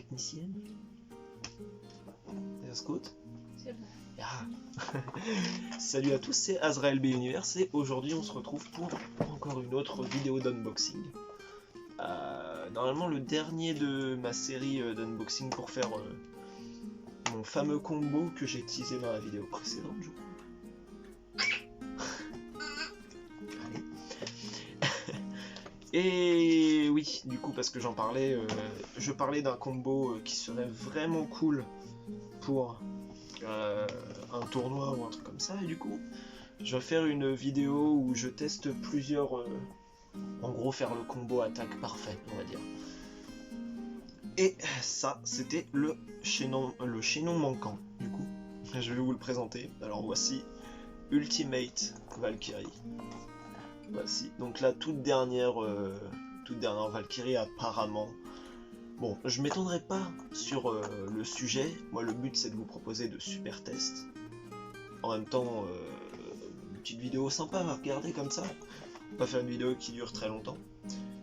technicienne. Et Scout. C'est bon. Ah. Salut à tous, c'est Azrael B Universe et aujourd'hui on se retrouve pour encore une autre vidéo d'unboxing. Normalement le dernier de ma série d'unboxing pour faire mon fameux combo que j'ai teasé dans la vidéo précédente, je crois. Allez. Et oui, du coup parce que j'en parlais, je parlais d'un combo qui serait vraiment cool pour un tournoi ou un truc comme ça, et du coup je vais faire une vidéo où je teste plusieurs, en gros faire le combo attaque parfait on va dire. Et ça c'était le chaînon manquant, du coup je vais vous le présenter. Alors voici Ultimate Valkyrie, voici donc la toute dernière Valkyrie apparemment. Bon, je m'étendrai pas sur le sujet, moi le but c'est de vous proposer de super tests. En même temps, une petite vidéo sympa à regarder comme ça, pas faire une vidéo qui dure très longtemps.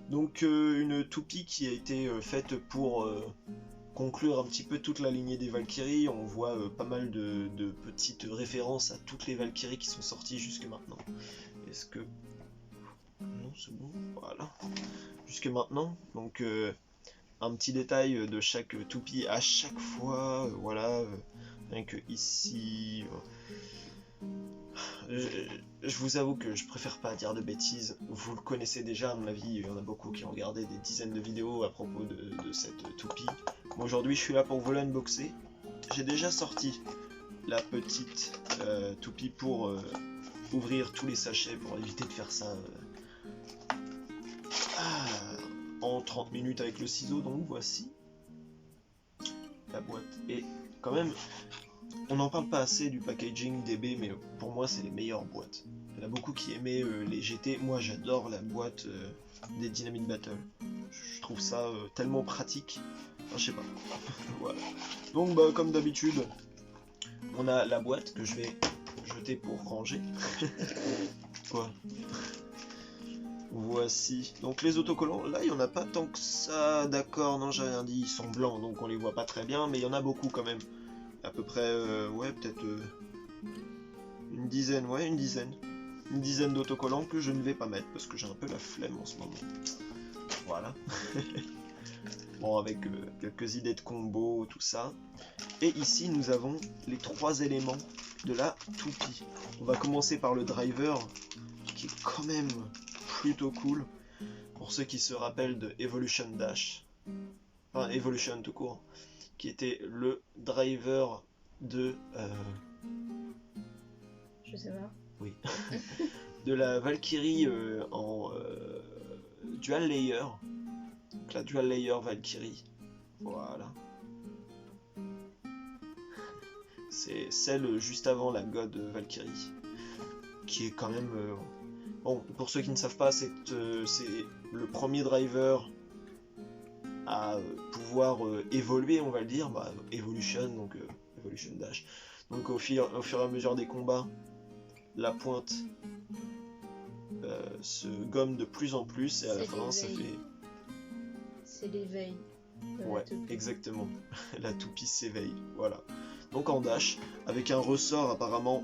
Donc une toupie qui a été faite pour conclure un petit peu toute la lignée des Valkyries. On voit pas mal de petites références à toutes les Valkyries qui sont sorties jusque maintenant. Est-ce que... Non, c'est bon, voilà. Jusque maintenant, donc... un petit détail de chaque toupie à chaque fois, voilà, rien que ici. Je vous avoue que je préfère pas dire de bêtises, vous le connaissez déjà à mon avis, il y en a beaucoup qui ont regardé des dizaines de vidéos à propos de cette toupie. Moi aujourd'hui je suis là pour vous l'unboxer. J'ai déjà sorti la petite toupie pour ouvrir tous les sachets, pour éviter de faire ça en 30 minutes avec le ciseau. Donc voici la boîte. Et quand même, on n'en parle pas assez du packaging DB, mais pour moi c'est les meilleures boîtes. Il y en a beaucoup qui aimaient les GT, moi j'adore la boîte des Dynamite Battle. Je trouve ça tellement pratique, enfin, je sais pas. Voilà. Donc bah, comme d'habitude, on a la boîte que je vais jeter pour ranger. Quoi? Voici, donc les autocollants, là il n'y en a pas tant que ça, d'accord, non j'ai rien dit, ils sont blancs donc on les voit pas très bien, mais il y en a beaucoup quand même, à peu près, ouais peut-être une dizaine, ouais une dizaine d'autocollants que je ne vais pas mettre parce que j'ai un peu la flemme en ce moment, voilà. Bon avec quelques idées de combo, tout ça, et ici nous avons les 3 éléments de la toupie. On va commencer par le driver, qui est quand même plutôt cool, pour ceux qui se rappellent de Evolution Dash, enfin Evolution tout court, qui était le driver de je sais pas. Oui. De la Valkyrie en Dual Layer, donc la Dual Layer Valkyrie, voilà. C'est celle juste avant la God Valkyrie, qui est quand même... Bon, pour ceux qui ne savent pas, c'est le premier driver à pouvoir évoluer, on va le dire, bah, Evolution, donc Evolution Dash. Donc au fur et à mesure des combats, la pointe se gomme de plus en plus et à la fin ça fait... C'est l'éveil. Ouais, exactement. La toupie s'éveille, voilà. Donc en dash, avec un ressort apparemment...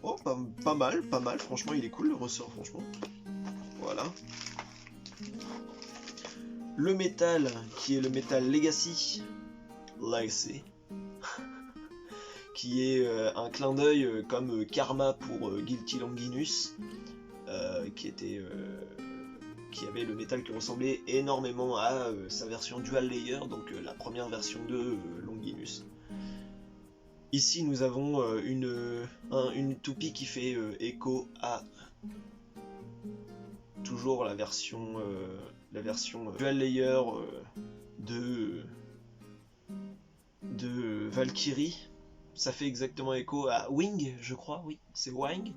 Oh, pas mal, franchement il est cool le ressort, franchement. Voilà. Le métal, qui est le métal Legacy, qui est un clin d'œil comme Karma pour Guilty Longinus, qui avait le métal qui ressemblait énormément à sa version Dual Layer, donc la première version de Longinus. Ici nous avons une toupie qui fait écho à toujours la version Dual Layer de Valkyrie. Ça fait exactement écho à Wing, je crois, oui, c'est Wing.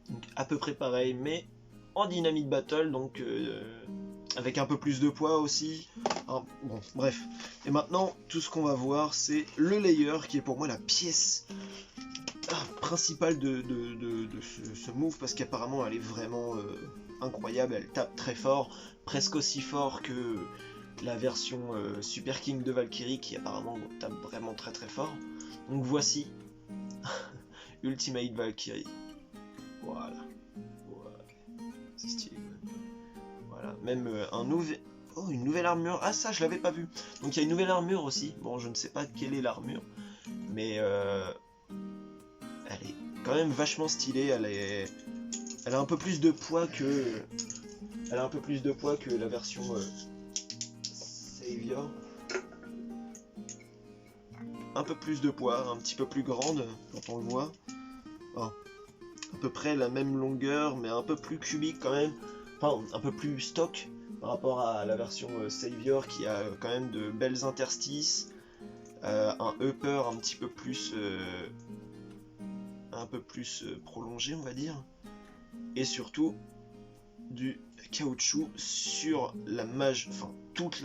Donc à peu près pareil, mais en Dynamite Battle, donc avec un peu plus de poids aussi. Hein, bon, bref. Et maintenant, tout ce qu'on va voir, c'est le layer, qui est pour moi la pièce principale de ce move, parce qu'apparemment elle est vraiment incroyable, elle tape très fort, presque aussi fort que la version Super King de Valkyrie qui apparemment tape vraiment très très fort. Donc voici Ultimate Valkyrie. Voilà. C'est stylé. Voilà, même une nouvelle armure. Ah ça je l'avais pas vu. Donc il y a une nouvelle armure aussi. Bon je ne sais pas quelle est l'armure. Mais elle est quand même vachement stylée. Elle a un peu plus de poids que... Elle a un peu plus de poids que la version Savior. Un peu plus de poids, un petit peu plus grande quand on le voit. Oh. À peu près la même longueur, mais un peu plus cubique quand même. Enfin, un peu plus stock par rapport à la version Savior qui a quand même de belles interstices. Un upper un petit peu plus... prolongé, on va dire. Et surtout, du caoutchouc sur la mage, enfin toutes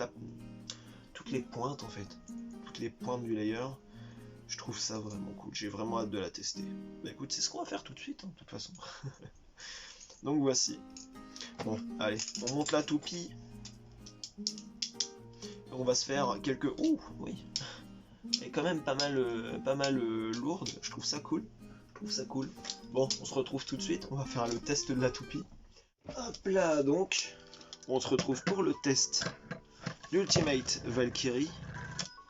les pointes en fait, toutes les pointes du layer. Je trouve ça vraiment cool, j'ai vraiment hâte de la tester. Bah écoute, c'est ce qu'on va faire tout de suite, hein, de toute façon. Donc voici. Bon, allez, on monte la toupie. On va se faire quelques... Ouh, oui. Elle est quand même pas mal lourde, je trouve ça cool. Bon, on se retrouve tout de suite, on va faire le test de la toupie. Hop là, donc, on se retrouve pour le test d'Ultimate Valkyrie.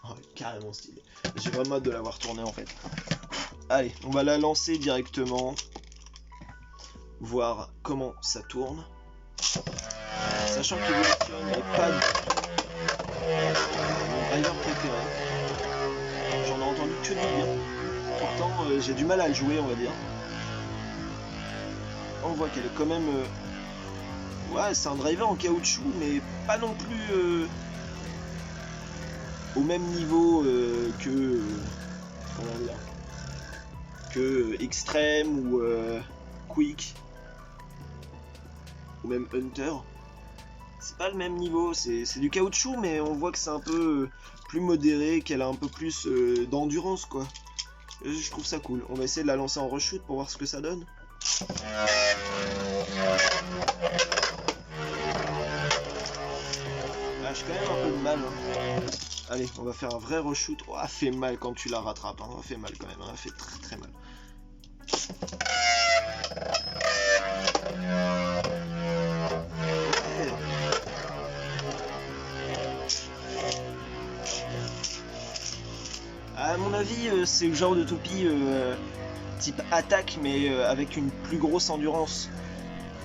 Oh, carrément stylé. J'ai vraiment hâte de l'avoir tourné en fait. Allez, on va la lancer directement. Voir comment ça tourne. Sachant qu'il n'est pas mon driver préféré. J'en ai entendu que du bien. Pourtant, j'ai du mal à le jouer, on va dire. On voit qu'elle est quand même... Ouais, c'est un driver en caoutchouc, mais pas non plus au même niveau que... comment dire, que Extreme ou Quick. Ou même Hunter. C'est pas le même niveau, c'est du caoutchouc, mais on voit que c'est un peu plus modéré, qu'elle a un peu plus d'endurance, quoi. Je trouve ça cool. On va essayer de la lancer en reshoot pour voir ce que ça donne. Ah, j'ai quand même un peu de mal. Hein. Allez, on va faire un vrai reshoot. Oh, elle fait mal quand tu la rattrapes. Hein. Elle fait mal quand même. Hein. Elle fait très très mal. À mon avis, c'est le genre de toupie type attaque, mais avec une plus grosse endurance.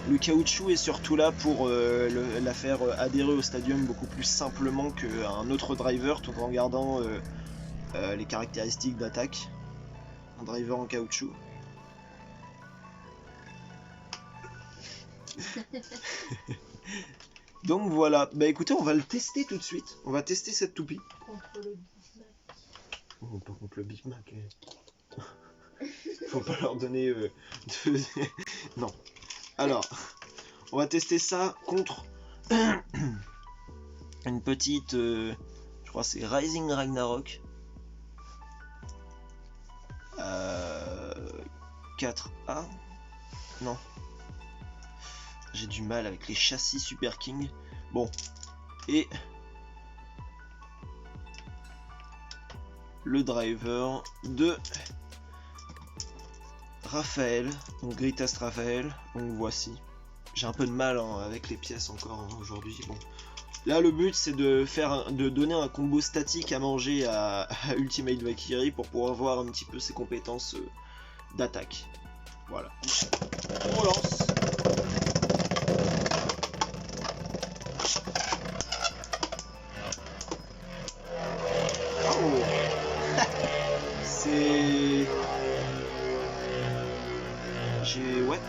Le caoutchouc est surtout là pour la faire adhérer au stadium beaucoup plus simplement qu'un autre driver, tout en gardant les caractéristiques d'attaque. Un driver en caoutchouc. Donc voilà, bah écoutez, on va le tester tout de suite. On va tester cette toupie. Contre le Big Mac. Oh, pas contre le Big Mac. Faut pas leur donner non. Alors, on va tester ça contre une petite, je crois que c'est Rising Ragnarok 4A. Non. J'ai du mal avec les châssis Super King. Bon. Et le driver de Raphaël, donc Greatest Raphaël, donc voici. J'ai un peu de mal hein, avec les pièces encore hein, aujourd'hui. Bon. Là le but c'est de donner un combo statique à manger à Ultimate Valkyrie pour pouvoir voir un petit peu ses compétences d'attaque. Voilà. On lance. Oh. C'est...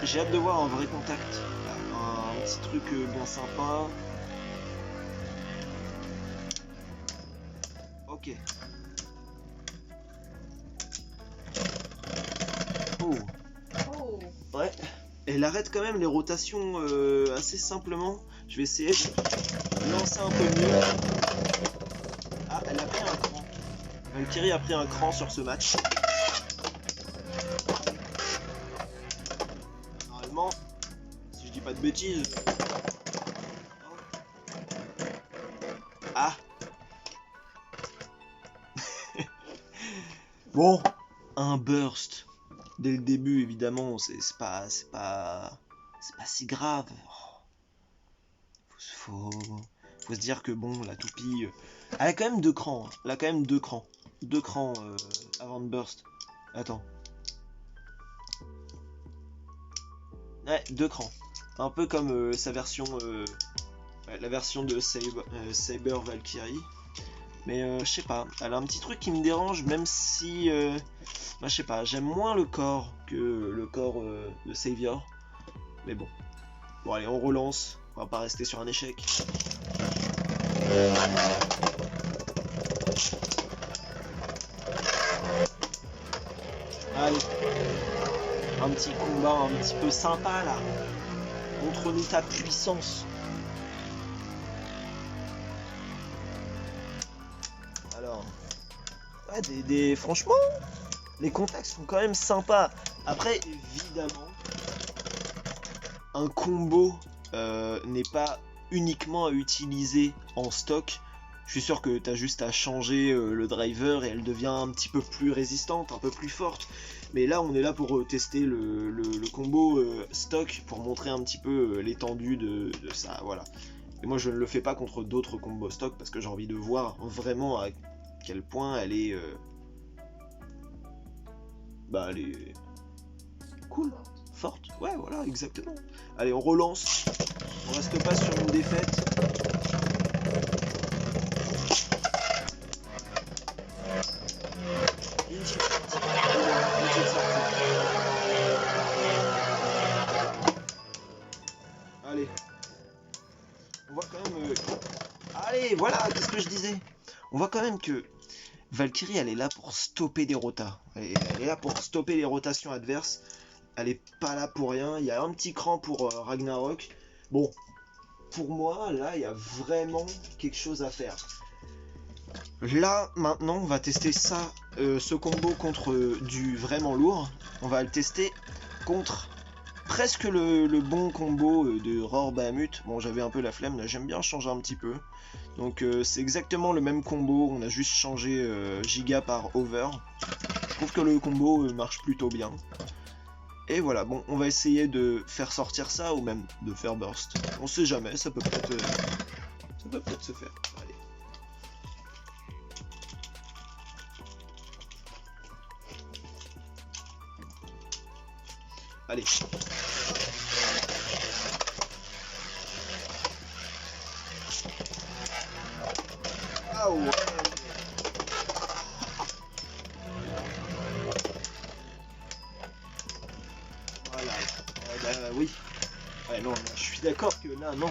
J'ai hâte de voir un vrai contact, un petit truc bien sympa. Ok. Oh. Oh. Ouais. Elle arrête quand même les rotations assez simplement. Je vais essayer de lancer un peu mieux. Ah, elle a pris un cran. Valkyrie a pris un cran sur ce match. Normalement, si je dis pas de bêtises. Ah. Bon, un burst. Dès le début, évidemment, c'est pas si grave. Faut se dire que bon, la toupie, elle a quand même 2 crans. Elle a quand même 2 crans. 2 crans avant de burst. Attends. Ouais, 2 crans. Un peu comme sa version, la version de Saber Valkyrie. Mais je sais pas, elle a un petit truc qui me dérange, même si, je sais pas, j'aime moins le corps que le corps de Savior. Mais bon. Bon allez, on relance, on va pas rester sur un échec. Allez, un petit combat un petit peu sympa là. Montre-nous ta puissance. Alors, ouais, franchement, les contacts sont quand même sympas. Après, évidemment, un combo n'est pas uniquement à utiliser en stock. Je suis sûr que tu as juste à changer le driver et elle devient un petit peu plus résistante, un peu plus forte. Mais là, on est là pour tester le combo stock, pour montrer un petit peu l'étendue de ça, voilà. Et moi, je ne le fais pas contre d'autres combos stock parce que j'ai envie de voir vraiment à quel point elle est... elle est... cool, forte, ouais, voilà, exactement. Allez, on relance, on reste pas sur une défaite. Une petite sortie. Allez. On voit quand même... Allez, voilà, qu'est-ce que je disais. On voit quand même que Valkyrie, elle est là pour stopper des rotas. Elle est là pour stopper les rotations adverses. Elle est pas là pour rien. Il y a un petit cran pour Ragnarok. Bon, pour moi, là, il y a vraiment quelque chose à faire. Là, maintenant, on va tester ça, ce combo contre du vraiment lourd. On va le tester contre presque le bon combo de Roar Bahamut. Bon, j'avais un peu la flemme, là, j'aime bien changer un petit peu. Donc, c'est exactement le même combo, on a juste changé Giga par Over. Je trouve que le combo marche plutôt bien. Et voilà, bon, on va essayer de faire sortir ça ou même de faire burst. On sait jamais, ça peut peut-être se faire. Allez. Allez. Ah ouais. Voilà. Oui. Ouais, non, je suis d'accord que là, non.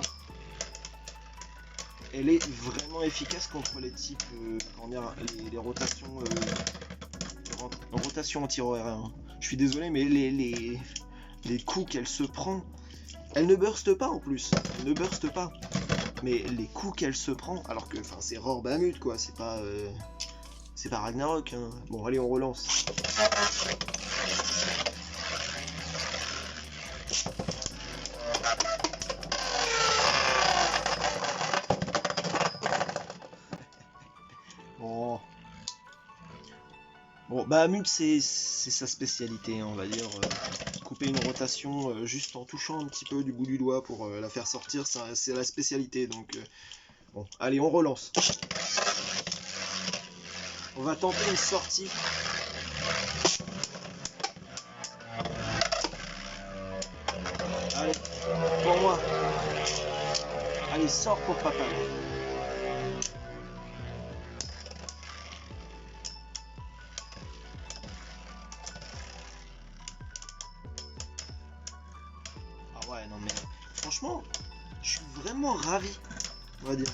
Elle est vraiment efficace contre les types, les rotations, rotations anti-aériens. Je suis désolé, mais les coups qu'elle se prend, elle ne burst pas en plus. Elle ne burst pas. Mais les coups qu'elle se prend, alors que c'est Roar Bahamut quoi, c'est pas Ragnarok. Hein. Bon, allez, on relance. Bon, Bahamut c'est sa spécialité, hein, on va dire. Couper une rotation juste en touchant un petit peu du bout du doigt pour la faire sortir, c'est la spécialité. Donc, bon, allez, on relance. On va tenter une sortie. Allez, pour moi. Allez, sors pour papa. Non mais franchement, je suis vraiment ravi, on va dire.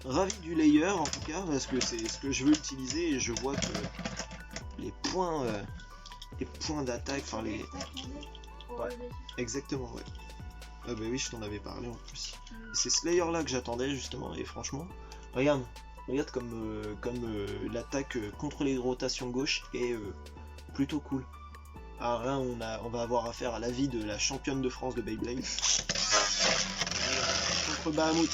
Ravi du layer en tout cas, parce que c'est ce que je veux utiliser et je vois que les points d'attaque, les... Ouais, exactement, ouais. Ah bah oui, je t'en avais parlé en plus. C'est ce layer là que j'attendais justement, et franchement, regarde comme l'attaque contre les rotations gauche est plutôt cool. Alors là, on va avoir affaire à l'avis de la championne de France de Beyblade. Contre Bahamut.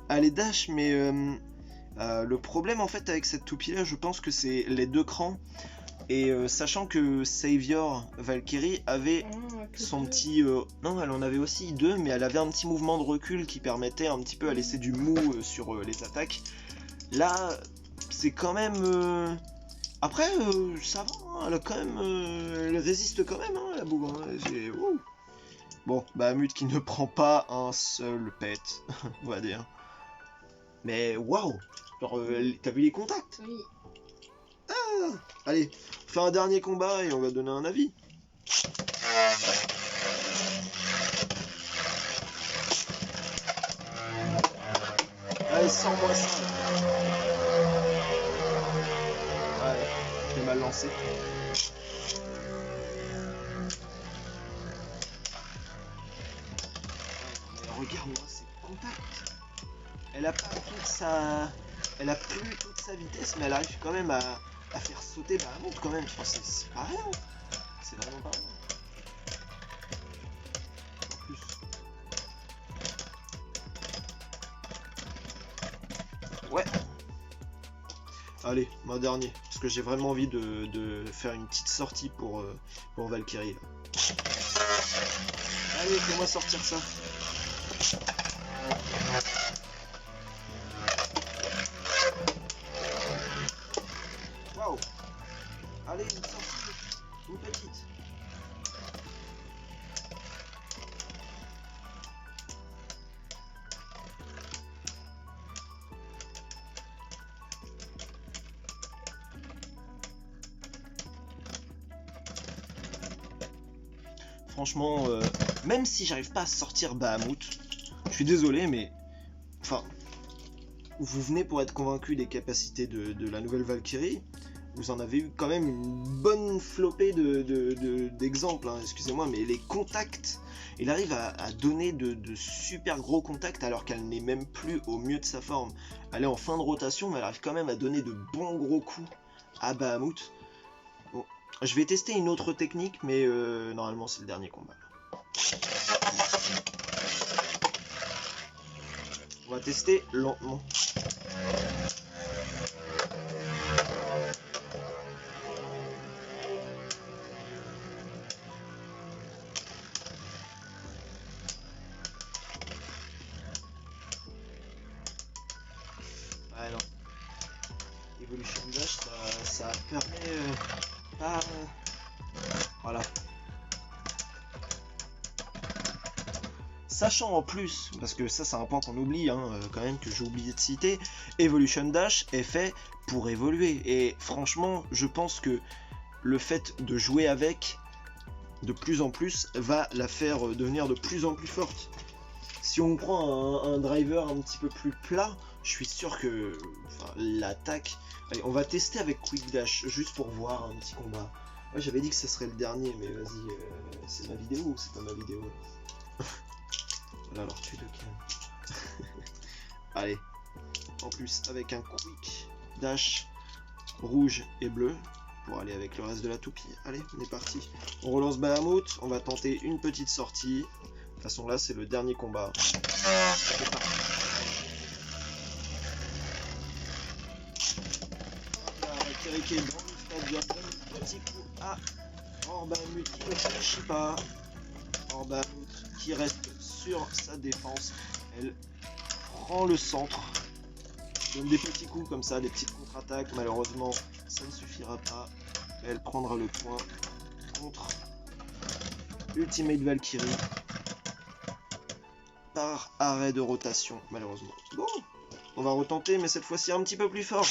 Elle est dash, mais le problème en fait avec cette toupie là, je pense que c'est les deux crans. Et sachant que Savior Valkyrie avait son petit... non, elle en avait aussi deux, mais elle avait un petit mouvement de recul qui permettait un petit peu à laisser du mou sur les attaques. Là, c'est quand même... Après, ça va, hein, elle a quand même... elle résiste quand même, hein, la boue. Hein, bon, Bahamut qui ne prend pas un seul pet, on va dire. Mais waouh! Genre, t'as vu les contacts? Oui. Allez, on fait un dernier combat et on va donner un avis. Allez, sors-moi ça. Ouais, je l'ai mal lancé. Mais regarde-moi ces contacts. Elle a pas toute sa... Elle a plus toute sa vitesse, mais elle arrive quand même à faire sauter Bahamut quand même. Enfin, c'est pas rien. C'est vraiment pas rien. En plus. Ouais. Allez, mon dernier. Parce que j'ai vraiment envie de faire une petite sortie pour Valkyrie. Là. Allez, fais-moi sortir ça. Waouh. Allez, une sortie. Une petite. Franchement, même si j'arrive pas à sortir Bahamut, je suis désolé, mais enfin, vous venez pour être convaincu des capacités de la nouvelle Valkyrie. Vous en avez eu quand même une bonne flopée d'exemples, hein, excusez-moi, mais les contacts, il arrive à donner de super gros contacts alors qu'elle n'est même plus au mieux de sa forme. Elle est en fin de rotation, mais elle arrive quand même à donner de bons gros coups à Bahamut. Bon, je vais tester une autre technique, mais normalement c'est le dernier combat. On va tester lentement. Ah non. Evolution Dash, ça permet pas... Voilà. Sachant en plus, parce que ça c'est un point qu'on oublie, hein, quand même, que j'ai oublié de citer, Evolution Dash est fait pour évoluer. Et franchement, je pense que le fait de jouer avec de plus en plus va la faire devenir de plus en plus forte. Si on prend un driver un petit peu plus plat, je suis sûr que l'attaque... Allez, on va tester avec Quick Dash, juste pour voir un petit combat. Ouais, j'avais dit que ce serait le dernier, mais vas-y, c'est ma vidéo ou c'est pas ma vidéo? Voilà, alors tu te calmes. Allez, en plus avec un Quick Dash rouge et bleu, pour aller avec le reste de la toupie. Allez, on est parti. On relance Bahamut, on va tenter une petite sortie. De toute façon là c'est le dernier combat. C'est parti. Valkyrie qui est dans le stade Japon, petit coup à Bahamut qui ne fléchit pas. Bahamut qui reste sur sa défense. Elle prend le centre. Donne des petits coups comme ça, des petites contre-attaques. Malheureusement, ça ne suffira pas. Elle prendra le point contre Ultimate Valkyrie par arrêt de rotation, malheureusement. Bon, on va retenter, mais cette fois-ci un petit peu plus fort.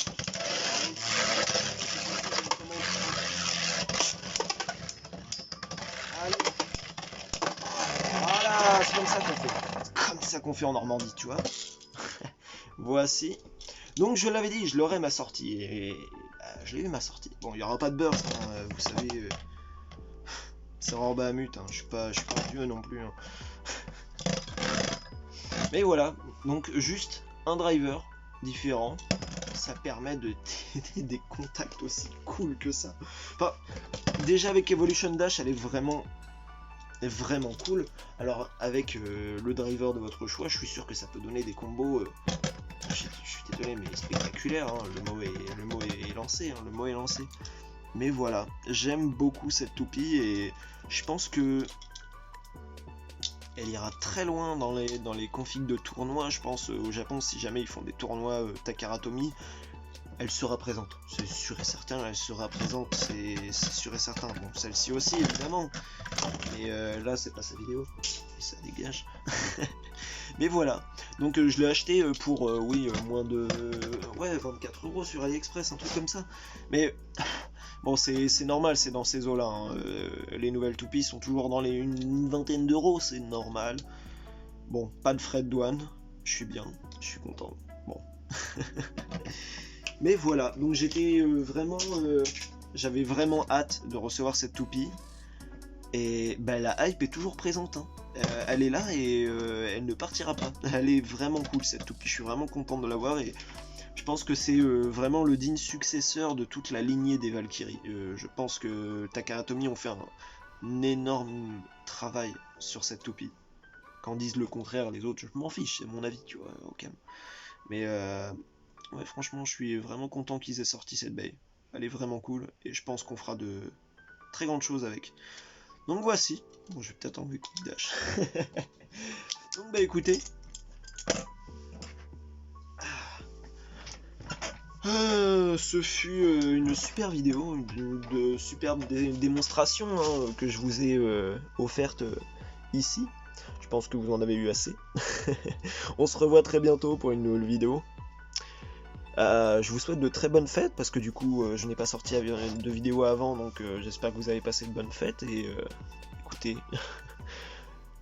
Allez. Voilà, c'est comme ça qu'on fait. Comme ça qu'on fait en Normandie, tu vois. Voici. Donc je l'avais dit, je l'aurai ma sortie. Et je l'ai eu ma sortie. Bon, il n'y aura pas de burst, hein, vous savez. C'est en Bahamut, hein, je suis pas dieu non plus. Hein. Mais voilà, donc juste un driver différent, ça permet de t'aider des contacts aussi cool que ça. Enfin, déjà avec Evolution Dash, elle est vraiment vraiment cool. Alors avec le driver de votre choix, je suis sûr que ça peut donner des combos, je suis désolé mais spectaculaires, hein. Le mot est lancé, hein. Le mot est lancé. Mais voilà, j'aime beaucoup cette toupie et je pense que elle ira très loin dans les configs de tournois. Je pense au Japon, si jamais ils font des tournois Takara Tomy, elle sera présente, c'est sûr et certain, elle sera présente, c'est sûr et certain. Bon, celle-ci aussi, évidemment, mais là, c'est pas sa vidéo, et ça dégage. Mais voilà, donc je l'ai acheté pour, oui, moins de... ouais, 24 € sur AliExpress, un truc comme ça. Mais, bon, c'est normal, c'est dans ces eaux-là, hein. Les nouvelles toupies sont toujours dans une vingtaine d'euros, c'est normal. Bon, pas de frais de douane, je suis bien, je suis content, bon. Mais voilà, donc j'étais vraiment... j'avais vraiment hâte de recevoir cette toupie. Et bah, la hype est toujours présente, hein. Elle est là et elle ne partira pas. Elle est vraiment cool cette toupie, je suis vraiment content de l'avoir et je pense que c'est vraiment le digne successeur de toute la lignée des Valkyries. Je pense que Takara Tomy ont fait un énorme travail sur cette toupie. Quand disent le contraire les autres, je m'en fiche, c'est mon avis, tu vois, au calme. Mais ouais, franchement, je suis vraiment content qu'ils aient sorti cette baie. Elle est vraiment cool et je pense qu'on fera de très grandes choses avec. Donc voici. Bon, je vais peut-être enlever coup de dash. Donc bah écoutez. Ce fut une super vidéo, de superbe démonstration, hein, que je vous ai offerte ici. Je pense que vous en avez eu assez. On se revoit très bientôt pour une nouvelle vidéo. Je vous souhaite de très bonnes fêtes parce que du coup je n'ai pas sorti de vidéo avant, donc j'espère que vous avez passé de bonnes fêtes et écoutez,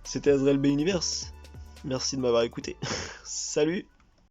c'était Azrael B Universe, merci de m'avoir écouté, salut.